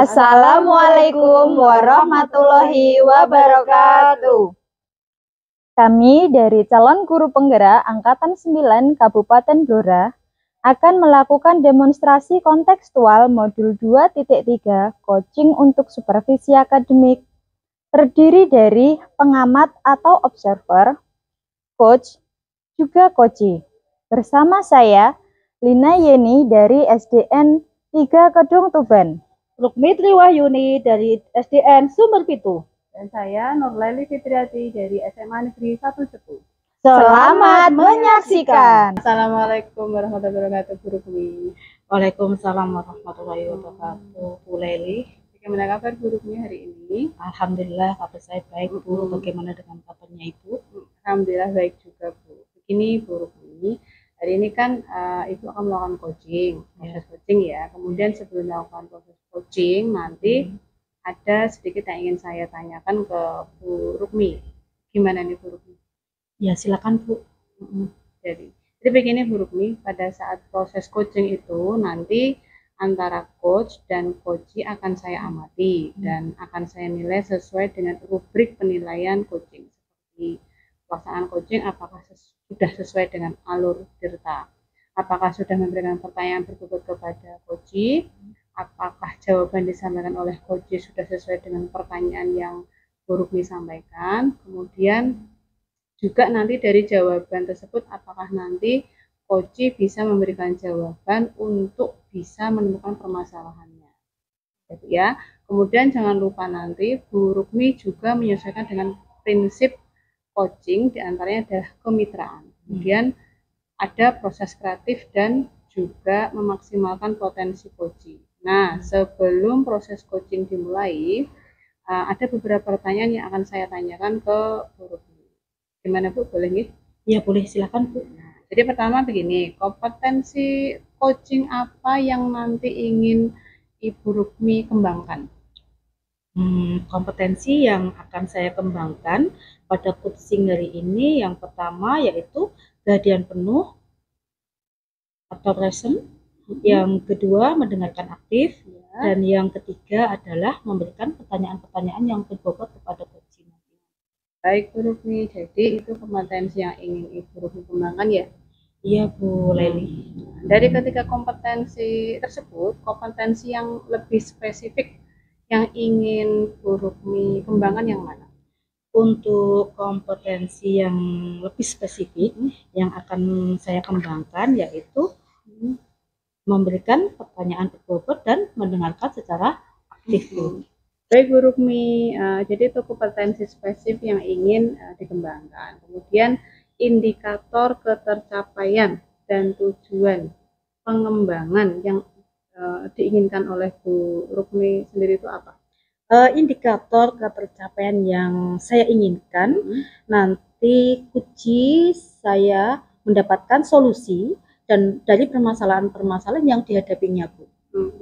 Assalamualaikum warahmatullahi wabarakatuh. Kami dari calon guru penggerak Angkatan 9 Kabupaten Blora akan melakukan demonstrasi kontekstual modul 2.3 coaching untuk supervisi akademik. Terdiri dari pengamat atau observer, coach, juga coachee. Bersama saya, Lina Yeni dari SDN 3 Kedung Tuban. Rukmi Triwahyuni dari SDN Sumber Pitu. Dan saya Nurlaili Fitriati dari SMA Negeri 1 Cepu. Selamat menyaksikan. Assalamualaikum warahmatullahi wabarakatuh, Bu Rukmi. Waalaikumsalam warahmatullahi wabarakatuh, Bu Leli. Bagaimana kabar Bu Rukmi hari ini? Alhamdulillah kabar saya baik, Bu. Bagaimana dengan kabarnya Ibu? Alhamdulillah baik juga, Bu. Begini Bu Rukmi, hari ini kan Ibu akan melakukan coaching, proses coaching ya. Kemudian sebelum melakukan proses coaching, nanti ada sedikit yang ingin saya tanyakan ke Bu Rukmi. Gimana nih Bu Rukmi? Ya silakan Bu. Jadi begini Bu Rukmi, pada saat proses coaching itu nanti antara coach dan coachee akan saya amati dan akan saya nilai sesuai dengan rubrik penilaian coaching. Seperti pelaksanaan coaching apakah sudah sesuai dengan alur tirta, apakah sudah memberikan pertanyaan berbobot kepada coachee, apakah jawaban disampaikan oleh coachee sudah sesuai dengan pertanyaan yang Bu Rukmi sampaikan, kemudian juga nanti dari jawaban tersebut apakah nanti coachee bisa memberikan jawaban untuk bisa menemukan permasalahannya. Jadi ya, kemudian jangan lupa nanti Bu Rukmi juga menyesuaikan dengan prinsip coaching, diantaranya adalah kemitraan. Kemudian ada proses kreatif dan juga memaksimalkan potensi coachee. Nah, sebelum proses coaching dimulai, ada beberapa pertanyaan yang akan saya tanyakan ke Bu Rukmi. Gimana Bu, boleh nih? Ya boleh, silakan Bu. Nah, jadi pertama begini, kompetensi coaching apa yang nanti ingin Ibu Rukmi kembangkan? Kompetensi yang akan saya kembangkan pada coaching hari ini yang pertama yaitu kehadiran penuh atau present, yang kedua mendengarkan aktif, dan yang ketiga adalah memberikan pertanyaan-pertanyaan yang berbobot kepada coaching. Baik Bu Rukmi, jadi itu kompetensi yang ingin Ibu Rukmi kembangkan ya? Iya Bu Leli. Dari ketiga kompetensi tersebut, kompetensi yang lebih spesifik yang ingin Bu Rukmi kembangkan yang mana? Untuk kompetensi yang lebih spesifik yang akan saya kembangkan yaitu memberikan pertanyaan berbobot dan mendengarkan secara aktif. Baik Bu Rukmi, jadi itu kompetensi spesifik yang ingin dikembangkan. Kemudian indikator ketercapaian dan tujuan pengembangan yang diinginkan oleh Bu Rukmi sendiri itu apa? Indikator ketercapaian yang saya inginkan nanti coachee saya mendapatkan solusi dan dari permasalahan-permasalahan yang dihadapinya Bu.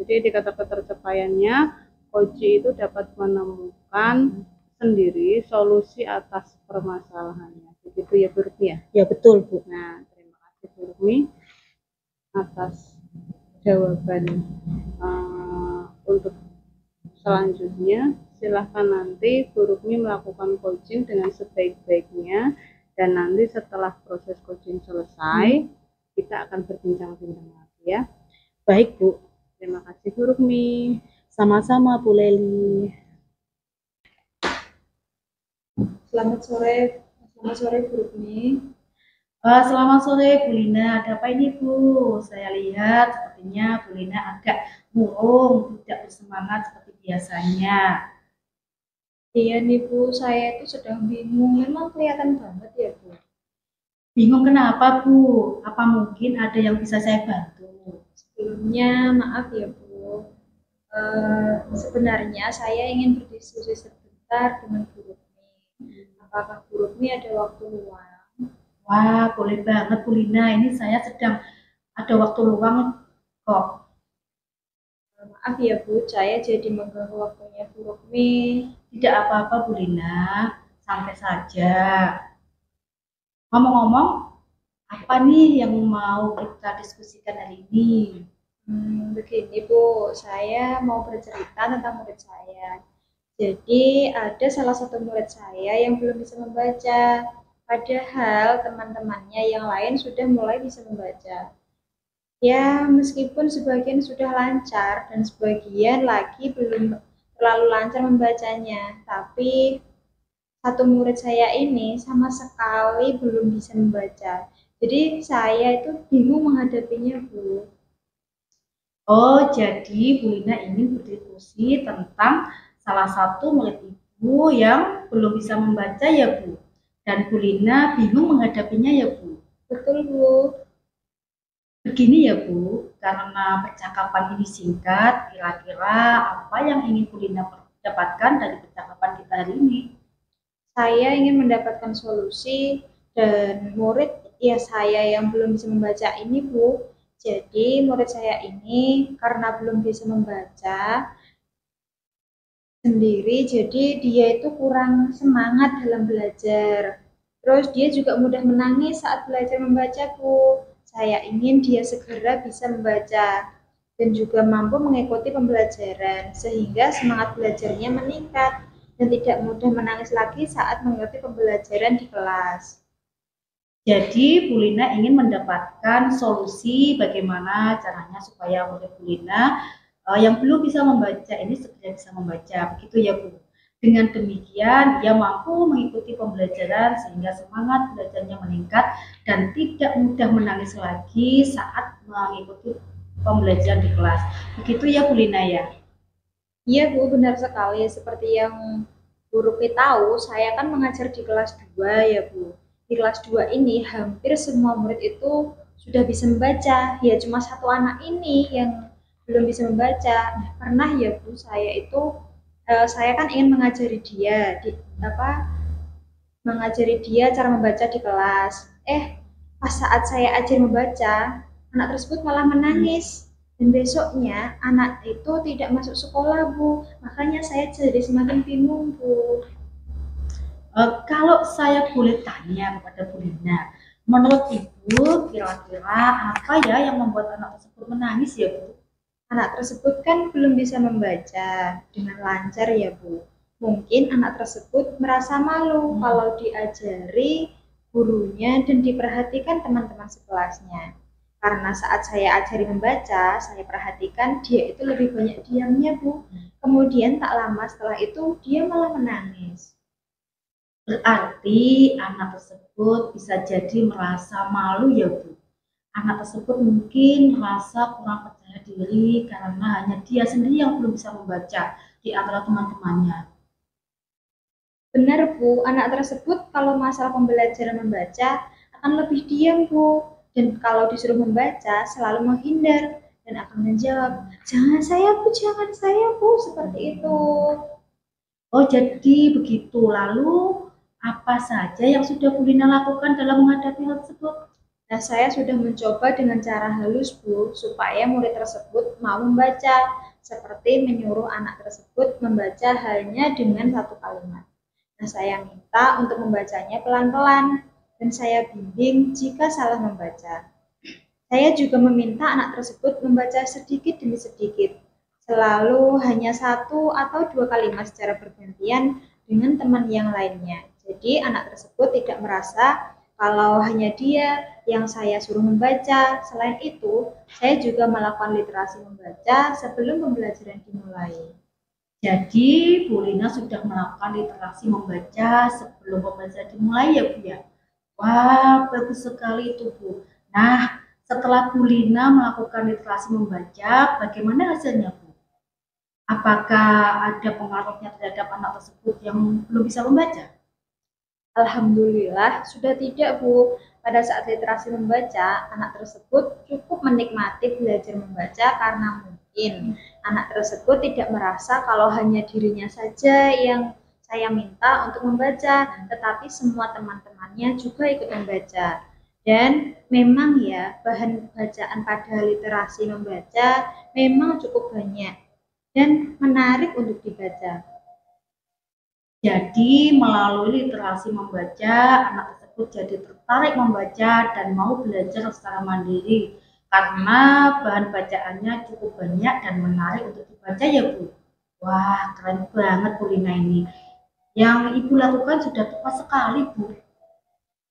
Jadi indikator ketercapaiannya coachee itu dapat menemukan sendiri solusi atas permasalahannya. Begitu ya Bu Rukmi ya? Ya betul Bu. Nah, terima kasih Bu Rukmi atas jawaban untuk selanjutnya. Silahkan nanti Bu Rukmi melakukan coaching dengan sebaik-baiknya dan nanti setelah proses coaching selesai kita akan berbincang-bincang lagi ya. Baik Bu. Terima kasih Bu Rukmi. Sama-sama Bu Leli. Selamat sore Bu Rukmi. Selamat sore Bu Lina. Ada apa ini Bu? Saya lihat sepertinya Bu Lina agak murung, tidak bersemangat seperti biasanya. Iya nih Bu, saya itu sedang bingung. Memang kelihatan banget ya Bu. Bingung kenapa Bu? Apa mungkin ada yang bisa saya bantu? Sebelumnya maaf ya Bu. Sebenarnya saya ingin berdiskusi sebentar dengan Bu Rukmi. Apakah Bu Rukmi ada waktu luang? Wah, boleh banget Bu Lina. Ini saya sedang ada waktu luang kok. Maaf ya Bu, saya jadi mengganggu waktunya Bu Rukmi. Tidak apa-apa Bu Lina, santai saja. Ngomong-ngomong, apa nih yang mau kita diskusikan hari ini? Begini Bu, saya mau bercerita tentang murid saya. Jadi ada salah satu murid saya yang belum bisa membaca, padahal teman-temannya yang lain sudah mulai bisa membaca. Ya, meskipun sebagian sudah lancar dan sebagian lagi belum terlalu lancar membacanya, tapi satu murid saya ini sama sekali belum bisa membaca. Jadi saya itu bingung menghadapinya, Bu. Oh, jadi Bu Lina ingin berdiskusi tentang salah satu murid Ibu yang belum bisa membaca ya Bu. Dan Bu Lina bingung menghadapinya ya Bu. Betul, Bu. Begini ya Bu, karena percakapan ini singkat, kira-kira apa yang ingin Bu Lina dapatkan dari percakapan kita hari ini? Saya ingin mendapatkan solusi dan murid ya saya yang belum bisa membaca ini, Bu. Jadi murid saya ini karena belum bisa membaca sendiri, jadi dia itu kurang semangat dalam belajar. Terus dia juga mudah menangis saat belajar membaca, Bu. Saya ingin dia segera bisa membaca dan juga mampu mengikuti pembelajaran sehingga semangat belajarnya meningkat dan tidak mudah menangis lagi saat mengikuti pembelajaran di kelas. Jadi Bu Lina ingin mendapatkan solusi bagaimana caranya supaya murid Bu Lina yang belum bisa membaca ini segera bisa membaca, begitu ya Bu. Dengan demikian, ia mampu mengikuti pembelajaran sehingga semangat belajarnya meningkat dan tidak mudah menangis lagi saat mengikuti pembelajaran di kelas. Begitu ya Bu Lina ya? Iya Bu, benar sekali. Seperti yang Bu Rupi tahu, saya kan mengajar di kelas 2 ya Bu. Di kelas 2 ini hampir semua murid itu sudah bisa membaca. Ya cuma satu anak ini yang belum bisa membaca. Nah, pernah ya Bu, saya kan ingin mengajari dia di apa mengajari dia cara membaca di kelas. Pas saat saya ajar membaca, anak tersebut malah menangis. Dan besoknya anak itu tidak masuk sekolah, Bu. Makanya saya jadi semakin bingung, Bu. Kalau saya boleh tanya kepada Bu Lina, menurut Ibu kira-kira apa ya yang membuat anak tersebut menangis ya Bu? Anak tersebut kan belum bisa membaca dengan lancar ya, Bu. Mungkin anak tersebut merasa malu kalau diajari gurunya dan diperhatikan teman-teman sekelasnya. Karena saat saya ajari membaca, saya perhatikan dia itu lebih banyak diamnya, Bu. Kemudian tak lama setelah itu dia malah menangis. Berarti anak tersebut bisa jadi merasa malu ya Bu. Anak tersebut mungkin merasa kurang percaya diri karena hanya dia sendiri yang belum bisa membaca di antara teman-temannya. Benar, Bu. Anak tersebut kalau masalah pembelajaran membaca akan lebih diam, Bu. Dan kalau disuruh membaca selalu menghindar dan akan menjawab, "Jangan saya, Bu, jangan saya, Bu." Seperti itu. Oh, jadi begitu. Lalu apa saja yang sudah Bu Lina lakukan dalam menghadapi hal tersebut? Nah, saya sudah mencoba dengan cara halus, Bu, supaya murid tersebut mau membaca, seperti menyuruh anak tersebut membaca hanya dengan satu kalimat. Nah, saya minta untuk membacanya pelan-pelan, dan saya bimbing jika salah membaca. Saya juga meminta anak tersebut membaca sedikit demi sedikit, selalu hanya satu atau dua kalimat secara bergantian dengan teman yang lainnya. Jadi anak tersebut tidak merasa kalau hanya dia yang saya suruh membaca. Selain itu, saya juga melakukan literasi membaca sebelum pembelajaran dimulai. Jadi Bu Lina sudah melakukan literasi membaca sebelum pembelajaran dimulai ya Bu ya? Wah, bagus sekali itu Bu. Nah, setelah Bu Lina melakukan literasi membaca, bagaimana hasilnya Bu? Apakah ada pengaruhnya terhadap anak tersebut yang belum bisa membaca? Alhamdulillah sudah tidak, Bu. Pada saat literasi membaca, anak tersebut cukup menikmati belajar membaca karena mungkin anak tersebut tidak merasa kalau hanya dirinya saja yang saya minta untuk membaca, tetapi semua teman-temannya juga ikut membaca. Dan memang ya, bahan bacaan pada literasi membaca memang cukup banyak dan menarik untuk dibaca. Jadi melalui literasi membaca, anak tersebut jadi tertarik membaca dan mau belajar secara mandiri. karena bahan bacaannya cukup banyak dan menarik untuk dibaca ya Bu. Wah, keren banget Bu Lina ini. Yang Ibu lakukan sudah tepat sekali Bu.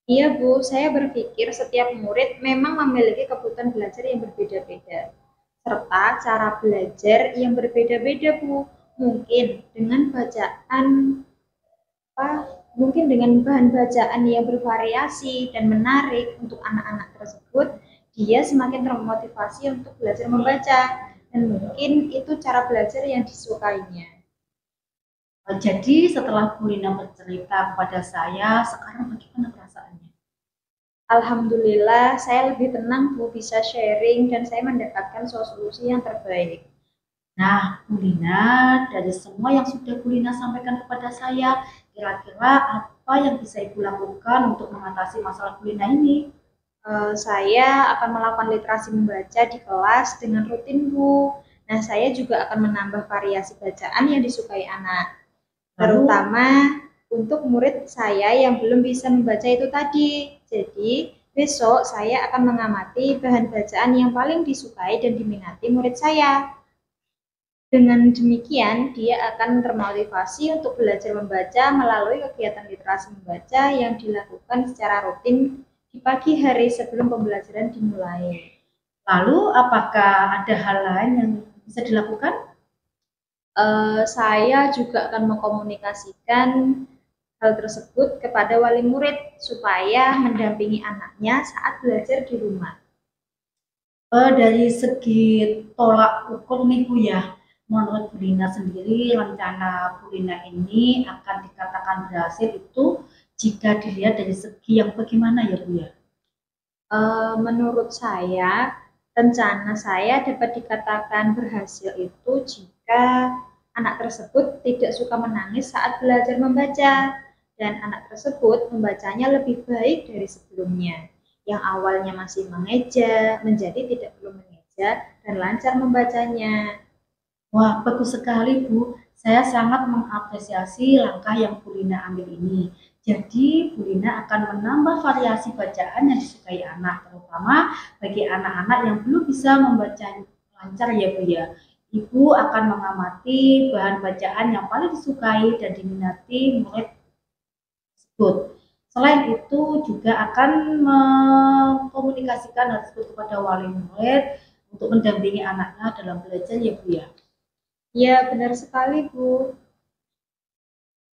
Iya Bu, saya berpikir setiap murid memang memiliki kebutuhan belajar yang berbeda-beda, serta cara belajar yang berbeda-beda Bu. Mungkin dengan bacaan apa? Mungkin dengan bahan bacaan yang bervariasi dan menarik untuk anak-anak tersebut, dia semakin termotivasi untuk belajar membaca. Dan mungkin itu cara belajar yang disukainya. Jadi setelah Bu Lina bercerita kepada saya, sekarang bagaimana perasaannya? Alhamdulillah, saya lebih tenang Bu, bisa sharing dan saya mendapatkan solusi yang terbaik. Nah, Bu Lina, dari semua yang sudah Bu Lina sampaikan kepada saya, kira-kira apa yang bisa Ibu lakukan untuk mengatasi masalah Bu Lina ini? Saya akan melakukan literasi membaca di kelas dengan rutin Bu. Nah, saya juga akan menambah variasi bacaan yang disukai anak, terutama untuk murid saya yang belum bisa membaca itu tadi. Jadi, besok saya akan mengamati bahan bacaan yang paling disukai dan diminati murid saya. Dengan demikian, dia akan termotivasi untuk belajar membaca melalui kegiatan literasi membaca yang dilakukan secara rutin di pagi hari sebelum pembelajaran dimulai. Lalu, apakah ada hal lain yang bisa dilakukan? Saya juga akan mengkomunikasikan hal tersebut kepada wali murid supaya mendampingi anaknya saat belajar di rumah. Dari segi tolak ukur nih Bu ya, menurut Bu Lina sendiri rencana Bu Lina ini akan dikatakan berhasil itu jika dilihat dari segi yang bagaimana ya Bu ya? Menurut saya, rencana saya dapat dikatakan berhasil itu jika anak tersebut tidak suka menangis saat belajar membaca dan anak tersebut membacanya lebih baik dari sebelumnya. Yang awalnya masih mengeja, menjadi tidak perlu mengeja dan lancar membacanya. Wah, bagus sekali Bu. Saya sangat mengapresiasi langkah yang Bu Lina ambil ini. Jadi, Bu Lina akan menambah variasi bacaan yang disukai anak, terutama bagi anak-anak yang belum bisa membaca lancar ya Bu ya. Ibu akan mengamati bahan bacaan yang paling disukai dan diminati murid tersebut. Selain itu juga akan mengkomunikasikan hal tersebut kepada wali murid untuk mendampingi anaknya dalam belajar ya Bu ya. Ya, benar sekali Bu.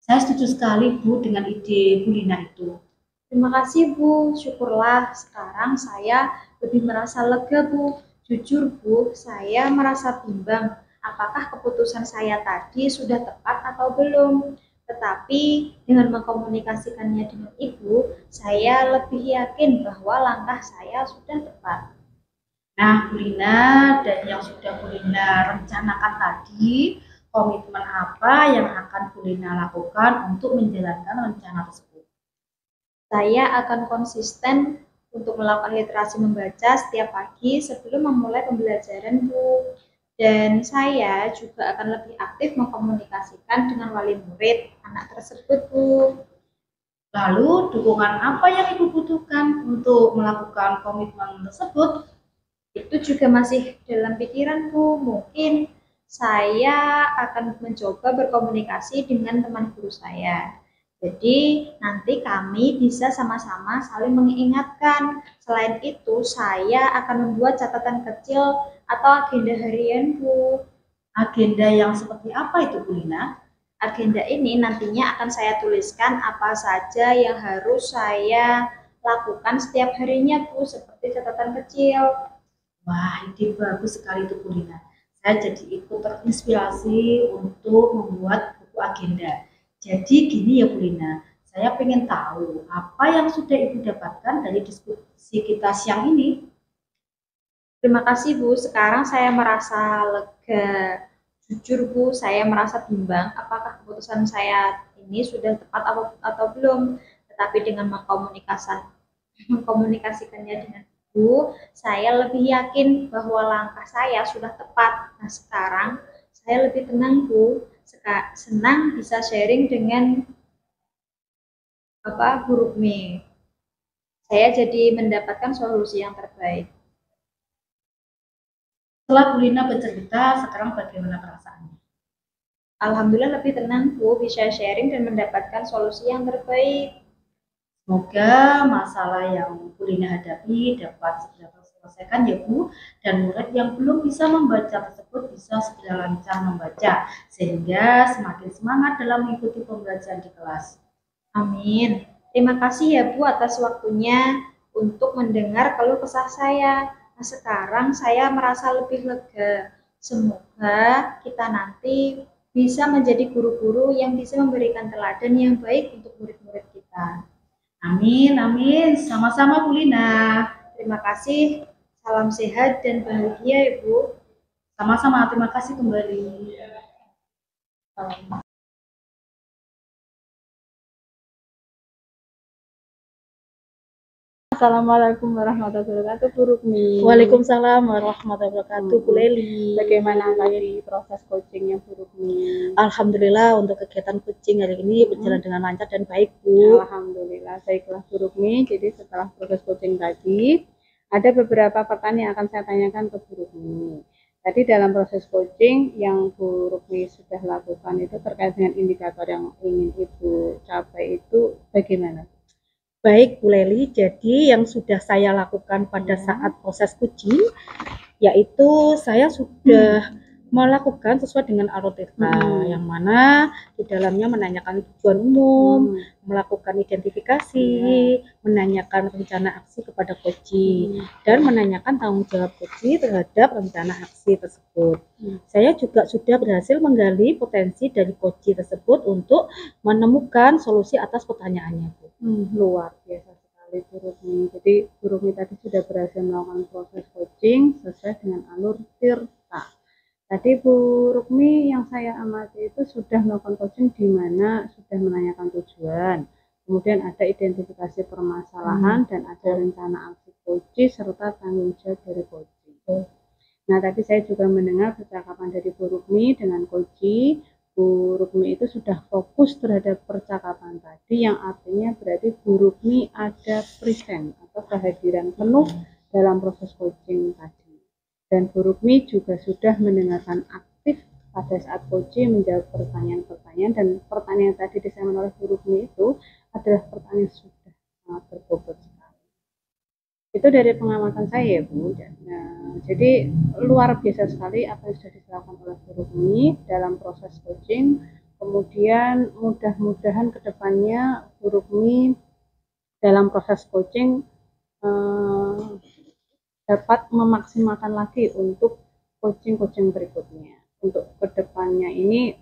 Saya setuju sekali Bu dengan ide Bu Lina itu. Terima kasih Bu, syukurlah sekarang saya lebih merasa lega Bu. Jujur Bu, saya merasa bimbang apakah keputusan saya tadi sudah tepat atau belum. Tetapi dengan mengkomunikasikannya dengan Ibu, saya lebih yakin bahwa langkah saya sudah tepat. Nah, Bu Lina, dari yang sudah Bu Lina rencanakan tadi, komitmen apa yang akan Bu Lina lakukan untuk menjalankan rencana tersebut? Saya akan konsisten untuk melakukan literasi membaca setiap pagi sebelum memulai pembelajaran Bu. Dan saya juga akan lebih aktif mengkomunikasikan dengan wali murid anak tersebut Bu. Lalu, dukungan apa yang Ibu butuhkan untuk melakukan komitmen tersebut? Itu juga masih dalam pikiran Bu. Mungkin saya akan mencoba berkomunikasi dengan teman guru saya. Jadi nanti kami bisa sama-sama saling mengingatkan. Selain itu, saya akan membuat catatan kecil atau agenda harian Bu. Agenda yang seperti apa itu Bu Lina? Agenda ini nantinya akan saya tuliskan apa saja yang harus saya lakukan setiap harinya Bu, seperti catatan kecil. Wah, ide bagus sekali itu Bu Lina. Saya jadi ikut terinspirasi untuk membuat buku agenda. Jadi gini ya Bu Lina, saya pengen tahu apa yang sudah Ibu dapatkan dari diskusi kita siang ini. Terima kasih Bu, sekarang saya merasa lega. Jujur Bu, saya merasa bimbang apakah keputusan saya ini sudah tepat atau belum. Tetapi dengan mengkomunikasikannya dengan Bu, saya lebih yakin bahwa langkah saya sudah tepat. Nah, sekarang saya lebih tenang Bu, senang bisa sharing dengan guru Me. Saya jadi mendapatkan solusi yang terbaik. Setelah Bu Lina bercerita, sekarang bagaimana perasaannya? Alhamdulillah lebih tenang Bu, bisa sharing dan mendapatkan solusi yang terbaik. Semoga masalah yang Bu Lina hadapi dapat segera terselesaikan ya Bu, dan murid yang belum bisa membaca tersebut bisa segera lancar membaca, sehingga semakin semangat dalam mengikuti pembelajaran di kelas. Amin. Terima kasih ya Bu atas waktunya untuk mendengar keluh kesah saya. Nah, sekarang saya merasa lebih lega. Semoga kita nanti bisa menjadi guru-guru yang bisa memberikan teladan yang baik untuk murid-murid kita. Amin, amin. Sama-sama Bu Lina. Terima kasih. Salam sehat dan bahagia, Ibu. Sama-sama, terima kasih kembali. Assalamualaikum warahmatullahi wabarakatuh, Bu Rukmi. Waalaikumsalam warahmatullahi wabarakatuh, Bu Leli. Bagaimana tadi proses coachingnya, Bu Rukmi? Alhamdulillah untuk kegiatan coaching hari ini berjalan dengan lancar dan baik, Bu. Alhamdulillah, baiklah Bu Rukmi. Jadi setelah proses coaching tadi, ada beberapa pertanyaan yang akan saya tanyakan ke Bu Rukmi. Tadi dalam proses coaching yang Bu Rukmi sudah lakukan itu terkait dengan indikator yang ingin Ibu capai itu bagaimana? Baik Bu Leli, jadi yang sudah saya lakukan pada saat proses coaching, yaitu saya sudah melakukan sesuai dengan alur data, yang mana di dalamnya menanyakan tujuan umum, melakukan identifikasi, menanyakan rencana aksi kepada coaching, dan menanyakan tanggung jawab coaching terhadap rencana aksi tersebut. Saya juga sudah berhasil menggali potensi dari coaching tersebut untuk menemukan solusi atas pertanyaannya, Bu. Luar biasa sekali Bu Rukmi. Jadi Bu Rukmi tadi sudah berhasil melakukan proses coaching sesuai dengan alur tirta. Tadi Bu Rukmi yang saya amati itu sudah melakukan coaching di mana sudah menanyakan tujuan, kemudian ada identifikasi permasalahan dan ada rencana aksi coaching serta tanggung jawab dari coaching. Nah tadi saya juga mendengar percakapan dari Bu Rukmi dengan coaching. Bu Rukmi itu sudah fokus terhadap percakapan tadi, yang artinya berarti Bu Rukmi ada present atau kehadiran penuh dalam proses coaching tadi. Dan Bu Rukmi juga sudah mendengarkan aktif pada saat coaching, menjawab pertanyaan-pertanyaan, dan pertanyaan yang tadi disampaikan oleh Bu Rukmi itu adalah pertanyaan yang sudah sangat berbobot sekali. Itu dari pengamatan saya ya Bu. Nah, jadi luar biasa sekali apa yang sudah dilakukan oleh Bu Rukmi dalam proses coaching. Kemudian mudah-mudahan kedepannya Bu Rukmi dalam proses coaching dapat memaksimalkan lagi untuk coaching-coaching berikutnya. Untuk kedepannya ini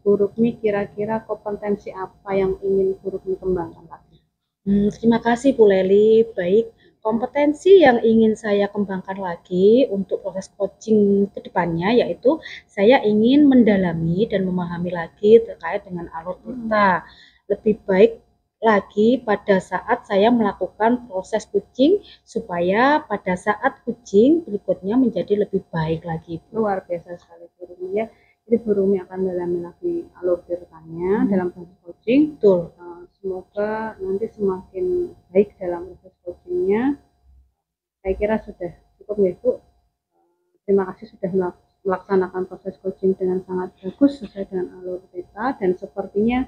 Bu Rukmi kira-kira kompetensi apa yang ingin Bu Rukmi kembangkan lagi? Terima kasih Bu Leli. Baik, kompetensi yang ingin saya kembangkan lagi untuk proses coaching ke depannya yaitu saya ingin mendalami dan memahami lagi terkait dengan alur data. Lebih baik lagi pada saat saya melakukan proses coaching supaya pada saat coaching berikutnya menjadi lebih baik lagi. Luar biasa sekali Bu Rukmi ya. Jadi Bu Rukmi akan mendalami lagi alur ceritanya dalam proses coaching. Betul. Semoga nanti semakin baik dalam proses coachingnya. Saya kira sudah cukup ya Bu. Terima kasih sudah melaksanakan proses coaching dengan sangat bagus sesuai dengan alur kita, dan sepertinya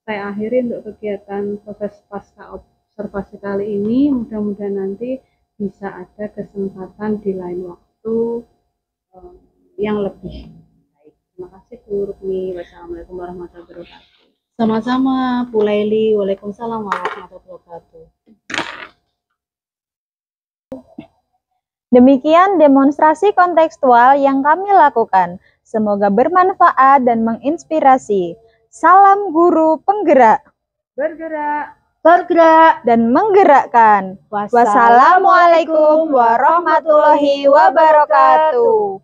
saya akhiri untuk kegiatan proses pasca observasi kali ini. Mudah-mudahan nanti bisa ada kesempatan di lain waktu yang lebih baik. Terima kasih Bu Rukmi. Wassalamualaikum warahmatullahi wabarakatuh. Sama-sama Bu Leli. Waalaikumsalam warahmatullahi wabarakatuh. Demikian demonstrasi kontekstual yang kami lakukan. Semoga bermanfaat dan menginspirasi. Salam guru penggerak, Bergerak dan menggerakkan. Wassalamualaikum warahmatullahi wabarakatuh.